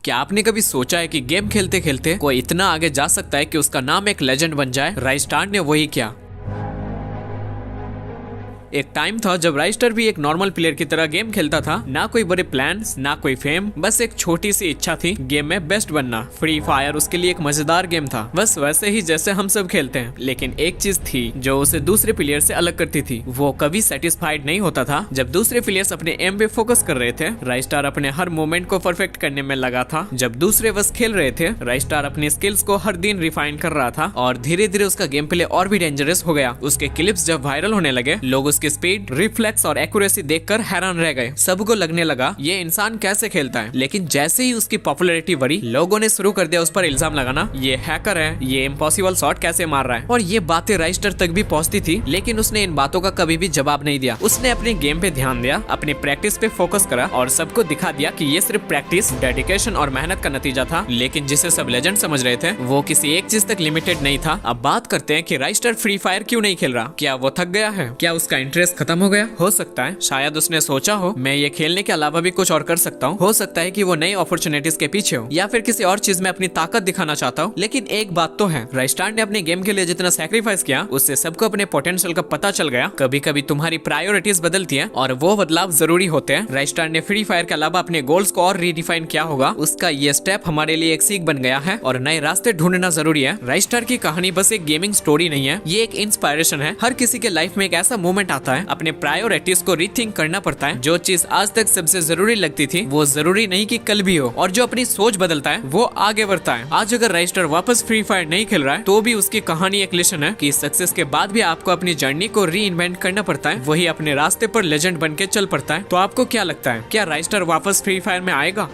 क्या आपने कभी सोचा है कि गेम खेलते खेलते कोई इतना आगे जा सकता है कि उसका नाम एक लेजेंड बन जाए? राइस्टार ने वही किया। एक टाइम था जब राइस्टर भी एक नॉर्मल प्लेयर की तरह गेम खेलता था। ना कोई बड़े प्लान्स, ना कोई फेम, बस एक छोटी सी इच्छा थी गेम में बेस्ट बनना। फ्री फायर उसके लिए एक मजेदार गेम था, बस वैसे ही जैसे हम सब खेलते हैं। लेकिन एक चीज थी जो उसे दूसरे प्लेयर से अलग करती थी, वो कभी सेटिस्फाइड नहीं होता था। जब दूसरे प्लेयर्स अपने एम पे फोकस कर रहे थे, राइस्टार अपने हर मोमेंट को परफेक्ट करने में लगा था। जब दूसरे बस खेल रहे थे, राइस्टार अपनी स्किल्स को हर दिन रिफाइन कर रहा था और धीरे धीरे उसका गेम प्ले और भी डेंजरस हो गया। उसके क्लिप्स जब वायरल होने लगे, लोग उसकी स्पीड, रिफ्लेक्स और एक्यूरेसी देखकर हैरान रह गए। सबको लगने लगा ये इंसान कैसे खेलता है। लेकिन जैसे ही उसकी पॉपुलैरिटी बढ़ी, लोगों ने शुरू कर दिया उस पर इल्जाम लगाना, ये हैकर है, ये इम्पॉसिबल शॉट कैसे मार रहा है। और ये बातें राइस्टर तक भी पहुंचती थी, लेकिन उसने इन बातों का कभी भी जवाब नहीं दिया। उसने अपने गेम पे ध्यान दिया, अपनी प्रैक्टिस पे फोकस करा और सबको दिखा दिया कि ये सिर्फ प्रैक्टिस, डेडिकेशन और मेहनत का नतीजा था। लेकिन जिसे सब लेजेंड समझ रहे थे, वो किसी एक चीज तक लिमिटेड नहीं था। अब बात करते हैं कि राइस्टर फ्री फायर क्यों नहीं खेल रहा। क्या वो थक गया है? क्या उसका इंटरेस्ट खत्म हो गया? हो सकता है, शायद उसने सोचा हो मैं ये खेलने के अलावा भी कुछ और कर सकता हूँ। हो सकता है कि वो नई अपॉर्चुनिटीज के पीछे हो, या फिर किसी और चीज में अपनी ताकत दिखाना चाहता हो। लेकिन एक बात तो है, राइस्टार ने अपने गेम के लिए जितना सैक्रिफाइस किया, उससे सबको अपने पोटेंशियल का पता चल गया। कभी कभी तुम्हारी प्रायोरिटीज बदलती हैं और वो बदलाव जरूरी होते हैं। राइस्टार ने फ्री फायर के अलावा अपने गोल्स को और रीडिफाइन किया होगा। उसका ये स्टेप हमारे लिए एक सीख बन गया है और नए रास्ते ढूंढना जरूरी है। राइस्टार की कहानी बस एक गेमिंग स्टोरी नहीं है, ये एक इंस्पायरेशन है। हर किसी के लाइफ में एक ऐसा मोमेंट आता है, अपने प्रायोरिटीज को रीथिंक करना पड़ता है। जो चीज आज तक सबसे जरूरी लगती थी, वो जरूरी नहीं कि कल भी हो। और जो अपनी सोच बदलता है, वो आगे बढ़ता है। आज अगर राइस्टर वापस फ्री फायर नहीं खेल रहा है, तो भी उसकी कहानी एक लेसन है कि सक्सेस के बाद भी आपको अपनी जर्नी को री इन्वेंट करना पड़ता है। वही अपने रास्ते पर लेजेंड बन के चल पड़ता है। तो आपको क्या लगता है, क्या राइस्टर वापस फ्री फायर में आएगा?